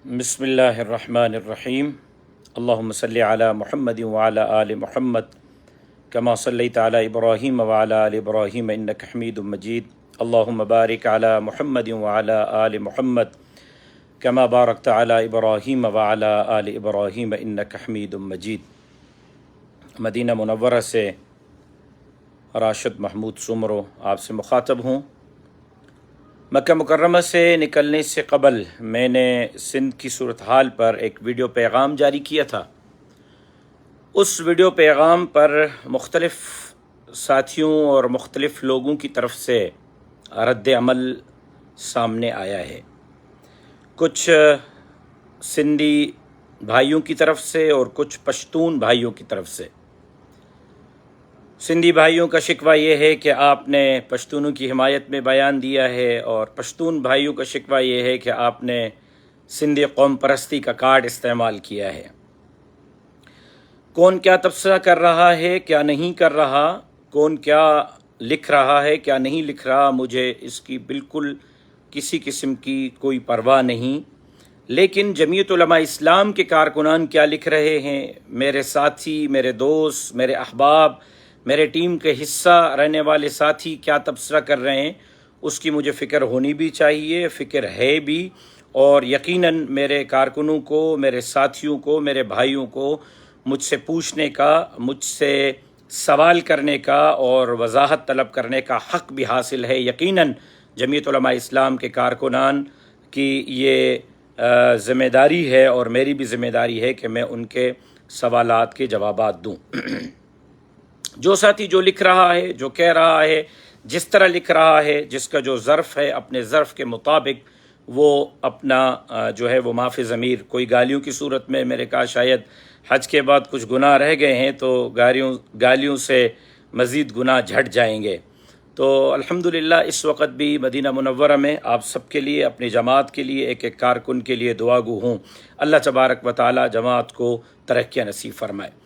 بسم اللہ الرحمن الرحیم اللہم صلی علی محمد وعلی آل محمد کما صلیت علی ابراہیم وعلی آل ابراہیم انک حمید مجید اللہم بارک علی محمد وعلی آل محمد کما بارکت علی ابراہیم وعلی آل ابراہیم انک حمید مجید۔ مدینہ منورہ سے راشد محمود سمرو آپ سے مخاطب ہوں۔ مکہ مکرمہ سے نکلنے سے قبل میں نے سندھ کی صورتحال پر ایک ویڈیو پیغام جاری کیا تھا۔ اس ویڈیو پیغام پر مختلف ساتھیوں اور مختلف لوگوں کی طرف سے رد عمل سامنے آیا ہے، کچھ سندھی بھائیوں کی طرف سے اور کچھ پشتون بھائیوں کی طرف سے۔ سندھی بھائیوں کا شکوہ یہ ہے کہ آپ نے پشتونوں کی حمایت میں بیان دیا ہے، اور پشتون بھائیوں کا شکوہ یہ ہے کہ آپ نے سندھی قوم پرستی کا کارڈ استعمال کیا ہے۔ کون کیا تبصرہ کر رہا ہے، کیا نہیں کر رہا، کون کیا لکھ رہا ہے، کیا نہیں لکھ رہا، مجھے اس کی بالکل کسی قسم کی کوئی پرواہ نہیں۔ لیکن جمعیت علماء اسلام کے کارکنان کیا لکھ رہے ہیں، میرے ساتھی، میرے دوست، میرے احباب، میرے ٹیم کے حصہ رہنے والے ساتھی کیا تبصرہ کر رہے ہیں، اس کی مجھے فکر ہونی بھی چاہیے، فکر ہے بھی، اور یقیناً میرے کارکنوں کو، میرے ساتھیوں کو، میرے بھائیوں کو مجھ سے پوچھنے کا، مجھ سے سوال کرنے کا اور وضاحت طلب کرنے کا حق بھی حاصل ہے۔ یقیناً جمعیت علماء اسلام کے کارکنان کی یہ ذمہ داری ہے، اور میری بھی ذمہ داری ہے کہ میں ان کے سوالات کے جوابات دوں۔ جو ساتھی جو لکھ رہا ہے، جو کہہ رہا ہے، جس طرح لکھ رہا ہے، جس کا جو ظرف ہے، اپنے ظرف کے مطابق وہ اپنا جو ہے وہ معاف ضمیر، کوئی گالیوں کی صورت میں، میرے کہا شاید حج کے بعد کچھ گناہ رہ گئے ہیں تو گالیوں سے مزید گناہ جھٹ جائیں گے۔ تو الحمدللہ اس وقت بھی مدینہ منورہ میں آپ سب کے لیے، اپنی جماعت کے لیے، ایک ایک کارکن کے لیے دعا گو ہوں۔ اللہ تبارک و تعالی جماعت کو ترقیاں نصیب فرمائے۔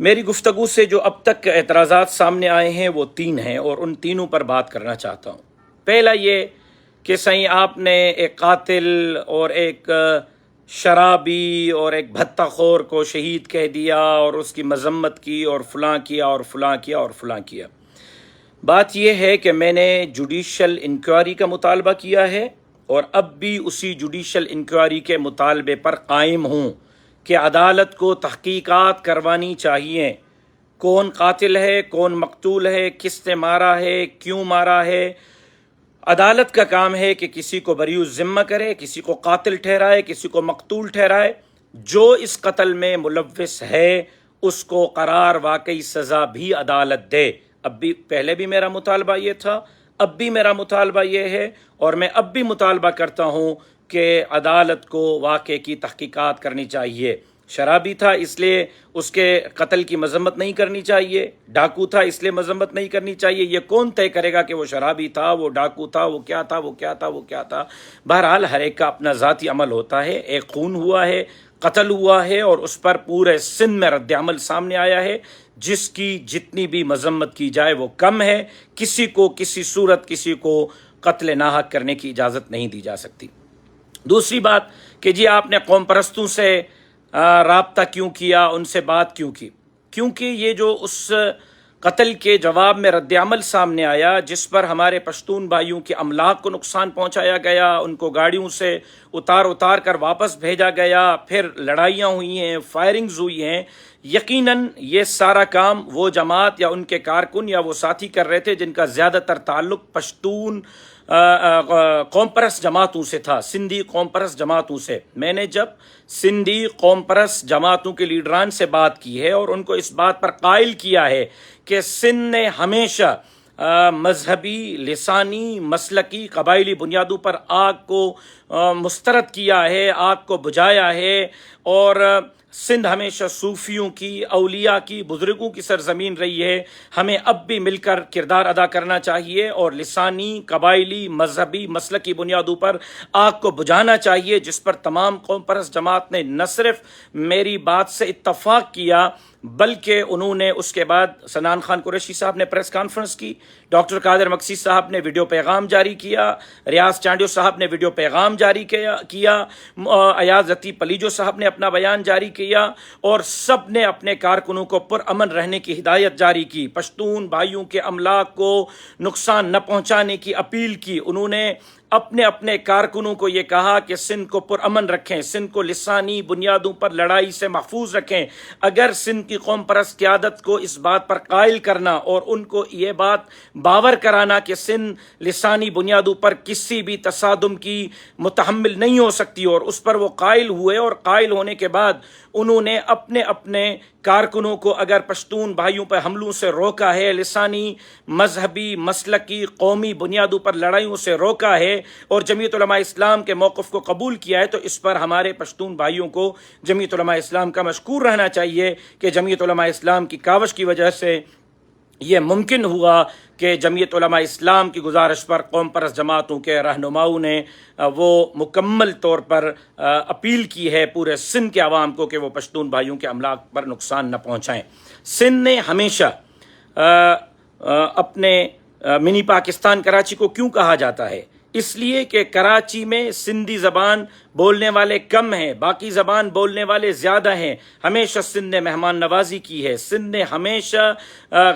میری گفتگو سے جو اب تک اعتراضات سامنے آئے ہیں وہ 3 ہیں، اور ان تینوں پر بات کرنا چاہتا ہوں۔ پہلا یہ کہ سائیں آپ نے ایک قاتل اور ایک شرابی اور ایک بھتہ خور کو شہید کہہ دیا، اور اس کی مذمت کی، اور فلاں کیا اور فلاں کیا اور فلاں کیا۔ بات یہ ہے کہ میں نے جوڈیشل انکوائری کا مطالبہ کیا ہے، اور اب بھی اسی جوڈیشل انکوائری کے مطالبے پر قائم ہوں کہ عدالت کو تحقیقات کروانی چاہیے۔ کون قاتل ہے، کون مقتول ہے، کس نے مارا ہے، کیوں مارا ہے۔ عدالت کا کام ہے کہ کسی کو بری الذمہ کرے، کسی کو قاتل ٹھہرائے، کسی کو مقتول ٹھہرائے۔ جو اس قتل میں ملوث ہے اس کو قرار واقعی سزا بھی عدالت دے۔ اب بھی، پہلے بھی میرا مطالبہ یہ تھا، اب بھی میرا مطالبہ یہ ہے، اور میں اب بھی مطالبہ کرتا ہوں کہ عدالت کو واقعے کی تحقیقات کرنی چاہیے۔ شرابی تھا اس لیے اس کے قتل کی مذمت نہیں کرنی چاہیے، ڈاکو تھا اس لیے مذمت نہیں کرنی چاہیے۔ یہ کون طے کرے گا کہ وہ شرابی تھا، وہ ڈاکو تھا، وہ کیا تھا، وہ کیا تھا، وہ کیا تھا۔ بہرحال ہر ایک کا اپنا ذاتی عمل ہوتا ہے۔ ایک خون ہوا ہے، قتل ہوا ہے، اور اس پر پورے سندھ میں رد عمل سامنے آیا ہے، جس کی جتنی بھی مذمت کی جائے وہ کم ہے۔ کسی کو کسی صورت کسی کو قتل ناحق کرنے کی اجازت نہیں دی جا سکتی۔ دوسری بات کہ جی آپ نے قوم پرستوں سے رابطہ کیوں کیا، ان سے بات کیوں کی؟ کیونکہ یہ جو اس قتل کے جواب میں رد عمل سامنے آیا، جس پر ہمارے پشتون بھائیوں کے املاک کو نقصان پہنچایا گیا، ان کو گاڑیوں سے اتار کر واپس بھیجا گیا، پھر لڑائیاں ہوئی ہیں، فائرنگز ہوئی ہیں، یقیناً یہ سارا کام وہ جماعت یا ان کے کارکن یا وہ ساتھی کر رہے تھے جن کا زیادہ تر تعلق پشتون قوم پرست جماعتوں سے تھا، سندھی قوم پرست جماعتوں سے۔ میں نے جب سندھی قوم پرست جماعتوں کے لیڈران سے بات کی ہے اور ان کو اس بات پر قائل کیا ہے کہ سندھ نے ہمیشہ مذہبی، لسانی، مسلکی، قبائلی بنیادوں پر آگ کو مسترد کیا ہے، آگ کو بجھایا ہے، اور سندھ ہمیشہ صوفیوں کی، اولیاء کی، بزرگوں کی سرزمین رہی ہے۔ ہمیں اب بھی مل کر کردار ادا کرنا چاہیے اور لسانی، قبائلی، مذہبی، مسلکی بنیادوں پر آگ کو بجھانا چاہیے، جس پر تمام قوم پرست جماعت نے نہ صرف میری بات سے اتفاق کیا بلکہ انہوں نے اس کے بعد سنان خان قریشی صاحب نے پریس کانفرنس کی، ڈاکٹر قادر مکسی صاحب نے ویڈیو پیغام جاری کیا، ریاض چانڈیو صاحب نے ویڈیو پیغام جاری کیا، ایاز لطیف پلیجو صاحب نے اپنا بیان جاری کیا اور سب نے اپنے کارکنوں کو پرامن رہنے کی ہدایت جاری کی، پشتون بھائیوں کے املاک کو نقصان نہ پہنچانے کی اپیل کی۔ انہوں نے اپنے اپنے کارکنوں کو یہ کہا کہ سندھ کو پرامن رکھیں، سندھ کو لسانی بنیادوں پر لڑائی سے محفوظ رکھیں۔ اگر سندھ کی قوم پرست قیادت کو اس بات پر قائل کرنا اور ان کو یہ بات باور کرانا کہ سندھ لسانی بنیادوں پر کسی بھی تصادم کی متحمل نہیں ہو سکتی، اور اس پر وہ قائل ہوئے، اور قائل ہونے کے بعد انہوں نے اپنے اپنے کارکنوں کو اگر پشتون بھائیوں پر حملوں سے روکا ہے، لسانی، مذہبی، مسلکی، قومی بنیادوں پر لڑائیوں سے روکا ہے اور جمعیت علماء اسلام کے موقف کو قبول کیا ہے، تو اس پر ہمارے پشتون بھائیوں کو جمعیت علماء اسلام کا مشکور رہنا چاہیے کہ جمعیت علماء اسلام کی کاوش کی وجہ سے یہ ممکن ہوا کہ جمعیت علماء اسلام کی گزارش پر قوم پرست جماعتوں کے رہنماؤں نے وہ مکمل طور پر اپیل کی ہے پورے سندھ کے عوام کو کہ وہ پشتون بھائیوں کے املاک پر نقصان نہ پہنچائیں۔ سندھ نے ہمیشہ اپنے منی پاکستان کراچی کو کیوں کہا جاتا ہے؟ اس لیے کہ کراچی میں سندھی زبان بولنے والے کم ہیں، باقی زبان بولنے والے زیادہ ہیں۔ ہمیشہ سندھ نے مہمان نوازی کی ہے، سندھ نے ہمیشہ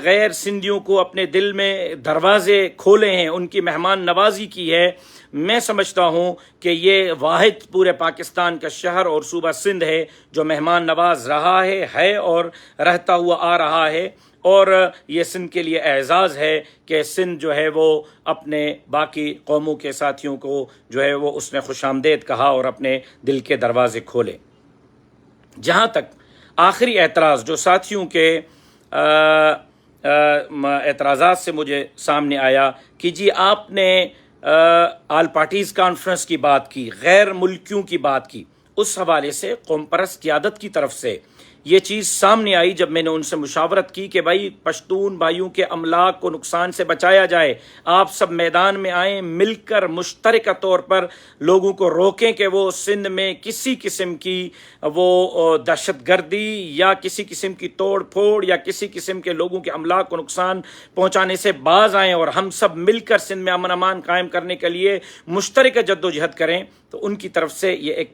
غیر سندھیوں کو اپنے دل میں دروازے کھولے ہیں، ان کی مہمان نوازی کی ہے۔ میں سمجھتا ہوں کہ یہ واحد پورے پاکستان کا شہر اور صوبہ سندھ ہے جو مہمان نواز رہا ہے اور رہتا ہوا آ رہا ہے، اور یہ سندھ کے لیے اعزاز ہے کہ سندھ جو ہے وہ اپنے باقی قوموں کے ساتھیوں کو جو ہے وہ اس نے خوش آمدید کہا اور اپنے دل کے دروازے کھولے۔ جہاں تک آخری اعتراض جو ساتھیوں کے اعتراضات سے مجھے سامنے آیا کہ جی آپ نے آل پارٹیز کانفرنس کی بات کی، غیر ملکیوں کی بات کی، اس حوالے سے قوم پرست قیادت کی طرف سے یہ چیز سامنے آئی جب میں نے ان سے مشاورت کی کہ بھائی پشتون بھائیوں کے املاک کو نقصان سے بچایا جائے، آپ سب میدان میں آئیں، مل کر مشترکہ طور پر لوگوں کو روکیں کہ وہ سندھ میں کسی قسم کی وہ دہشت گردی یا کسی قسم کی توڑ پھوڑ یا کسی قسم کے لوگوں کے املاک کو نقصان پہنچانے سے باز آئیں اور ہم سب مل کر سندھ میں امن امان قائم کرنے کے لیے مشترکہ جدوجہد کریں۔ تو ان کی طرف سے یہ ایک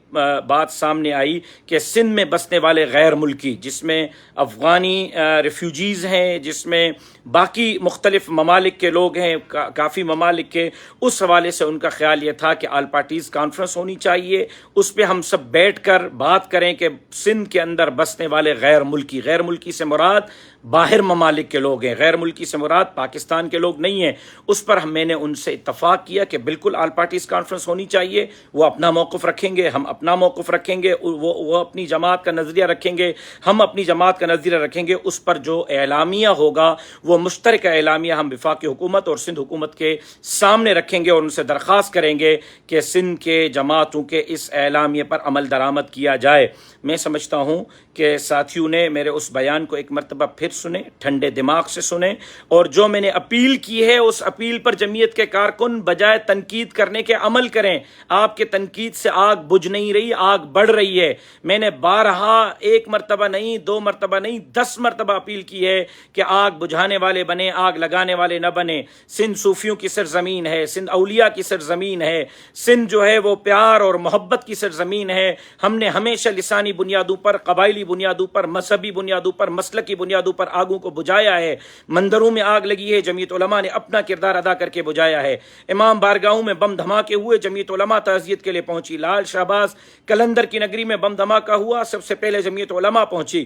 بات سامنے آئی کہ سندھ میں بسنے والے غیر ملکی، جس میں افغانی ریفیوجیز ہیں، جس میں باقی مختلف ممالک کے لوگ ہیں، کافی ممالک کے، اس حوالے سے ان کا خیال یہ تھا کہ آل پارٹیز کانفرنس ہونی چاہیے، اس پہ ہم سب بیٹھ کر بات کریں کہ سندھ کے اندر بسنے والے غیر ملکی سے مراد باہر ممالک کے لوگ ہیں، غیر ملکی سے مراد پاکستان کے لوگ نہیں ہیں۔ اس پر میں نے ان سے اتفاق کیا کہ بالکل آل پارٹیز کانفرنس ہونی چاہیے، وہ اپنا موقف رکھیں گے، ہم اپنا موقف رکھیں گے، وہ اپنی جماعت کا نظریہ رکھیں گے، ہم اپنی جماعت کا نظریہ رکھیں گے۔ اس پر جو اعلامیہ ہوگا وہ مشترکہ اعلامیہ ہم وفاقی حکومت اور سندھ حکومت کے سامنے رکھیں گے اور ان سے درخواست کریں گے کہ سندھ کے جماعتوں کے اس اعلامیہ پر عمل درآمد کیا جائے۔ میں سمجھتا ہوں کہ ساتھیوں نے میرے اس بیان کو ایک مرتبہ پھر سنیں، ٹھنڈے دماغ سے سنیں، اور جو میں نے اپیل کی ہے اس اپیل پر جمعیت کے کارکن بجائے تنقید کرنے کے عمل کریں۔ آپ کے تنقید سے آگ بجھ نہیں رہی، آگ بڑھ رہی ہے۔ میں نے بارہا، ایک مرتبہ نہیں، 2 مرتبہ نہیں، 10 مرتبہ اپیل کی ہے کہ آگ بجھانے والے بنے، آگ لگانے والے نہ بنے۔ سندھ صوفیوں کی سرزمین ہے، سندھ اولیاء کی سرزمین ہے، سندھ جو ہے وہ پیار اور محبت کی سرزمین ہے۔ ہم نے ہمیشہ لسانی بنیادوں پر، قبائلی بنیادوں پر، مذہبی بنیادوں پر، مسلکی بنیادوں پر آگوں کو بجھایا ہے۔ مندروں میں آگ لگی ہے، جمعیت علماء نے اپنا کردار ادا کر کے بجھایا ہے۔ امام بارگاہوں میں بم دھماکے ہوئے، جمعیت علماء تعزیت کے لیے پہنچی۔ لال شہباز کلندر کی نگری میں بم دھماکہ ہوا، سب سے پہلے جمعیت علماء پہنچی،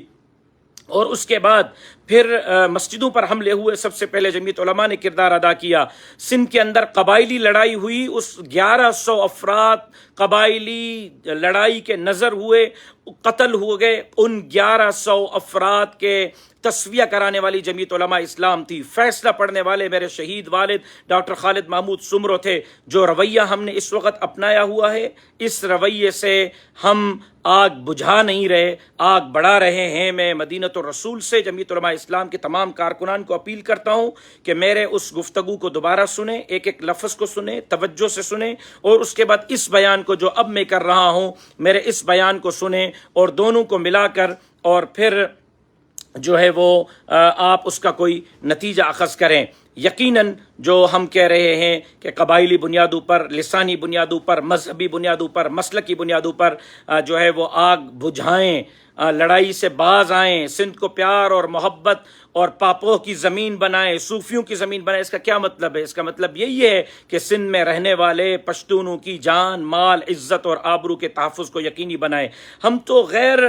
اور اس کے بعد پھر مسجدوں پر حملے ہوئے، سب سے پہلے جمعیت علماء نے کردار ادا کیا۔ سندھ کے اندر قبائلی لڑائی ہوئی، اس 1100 افراد قبائلی لڑائی کے نظر ہوئے، قتل ہو گئے۔ ان 1100 افراد کے تصفیہ کرانے والی جمعیت علماء اسلام تھی۔ فیصلہ پڑھنے والے میرے شہید والد ڈاکٹر خالد محمود سمرو تھے۔ جو رویہ ہم نے اس وقت اپنایا ہوا ہے، اس رویے سے ہم آگ بجھا نہیں رہے، آگ بڑھا رہے ہیں۔ میں مدینۃ الرسول سے جمعیت علماء اسلام کے تمام کارکنان کو اپیل کرتا ہوں کہ میرے اس گفتگو کو دوبارہ سنیں، ایک ایک لفظ کو سنیں، توجہ سے سنیں، اور اس کے بعد اس بیان کو جو اب میں کر رہا ہوں، میرے اس بیان کو سنیں، اور دونوں کو ملا کر اور پھر جو ہے وہ آپ اس کا کوئی نتیجہ اخذ کریں۔ یقیناً جو ہم کہہ رہے ہیں کہ قبائلی بنیادوں پر، لسانی بنیادوں پر، مذہبی بنیادوں پر، مسلکی بنیادوں پر جو ہے وہ آگ بجھائیں، لڑائی سے باز آئیں، سندھ کو پیار اور محبت اور پاپوں کی زمین بنائیں، صوفیوں کی زمین بنائیں، اس کا کیا مطلب ہے؟ اس کا مطلب یہی ہے کہ سندھ میں رہنے والے پشتونوں کی جان، مال، عزت اور آبرو کے تحفظ کو یقینی بنائیں۔ ہم تو غیر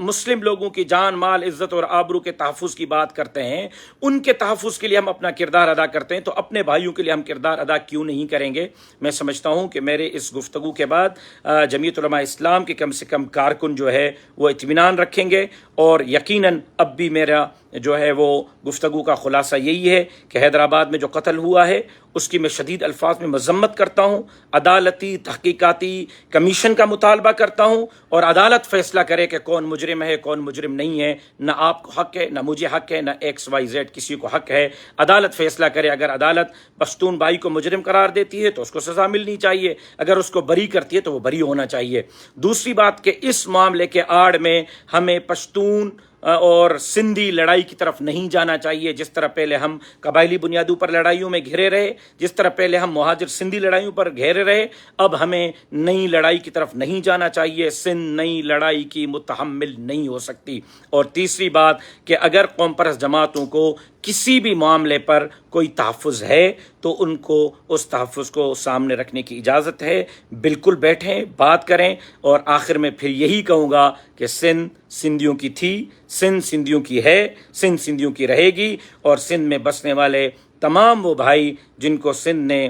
مسلم لوگوں کی جان، مال، عزت اور آبرو کے تحفظ کی بات کرتے ہیں، ان کے تحفظ کے لیے ہم اپنا کردار ادا کرتے ہیں، تو اپنے بھائیوں کے لیے ہم کردار ادا کیوں نہیں کریں گے؟ میں سمجھتا ہوں کہ میرے اس گفتگو کے بعد جمعیت علماء اسلام کے کم سے کم کارکن جو ہے وہ اطمینان رکھیں گے، اور یقیناً اب بھی میرا جو ہے وہ گفتگو کا خلاصہ یہی ہے کہ حیدرآباد میں جو قتل ہوا ہے اس کی میں شدید الفاظ میں مذمت کرتا ہوں، عدالتی تحقیقاتی کمیشن کا مطالبہ کرتا ہوں، اور عدالت فیصلہ کرے کہ کون مجرم ہے کون مجرم نہیں ہے۔ نہ آپ کو حق ہے، نہ مجھے حق ہے، نہ XYZ کسی کو حق ہے۔ عدالت فیصلہ کرے۔ اگر عدالت پشتون بھائی کو مجرم قرار دیتی ہے تو اس کو سزا ملنی چاہیے، اگر اس کو بری کرتی ہے تو وہ بری ہونا چاہیے۔ دوسری بات کہ اس معاملے کے آڑ میں ہمیں پشتون اور سندھی لڑائی کی طرف نہیں جانا چاہیے۔ جس طرح پہلے ہم قبائلی بنیادوں پر لڑائیوں میں گھرے رہے، جس طرح پہلے ہم مہاجر سندھی لڑائیوں پر گھیرے رہے، اب ہمیں نئی لڑائی کی طرف نہیں جانا چاہیے۔ سندھ نئی لڑائی کی متحمل نہیں ہو سکتی۔ اور تیسری بات کہ اگر قوم پرست جماعتوں کو کسی بھی معاملے پر کوئی تحفظ ہے تو ان کو اس تحفظ کو سامنے رکھنے کی اجازت ہے۔ بالکل بیٹھیں، بات کریں، اور آخر میں پھر یہی کہوں گا کہ سندھ سندھیوں کی تھی، سندھ سندھیوں کی ہے، سندھ سندھیوں کی رہے گی، اور سندھ میں بسنے والے تمام وہ بھائی جن کو سندھ نے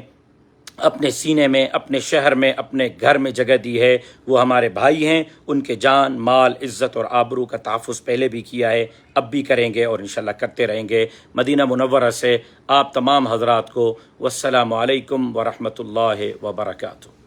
اپنے سینے میں، اپنے شہر میں، اپنے گھر میں جگہ دی ہے، وہ ہمارے بھائی ہیں۔ ان کے جان، مال، عزت اور آبرو کا تحفظ پہلے بھی کیا ہے، اب بھی کریں گے، اور انشاءاللہ کرتے رہیں گے۔ مدینہ منورہ سے آپ تمام حضرات کو والسلام علیکم ورحمۃ اللہ وبرکاتہ۔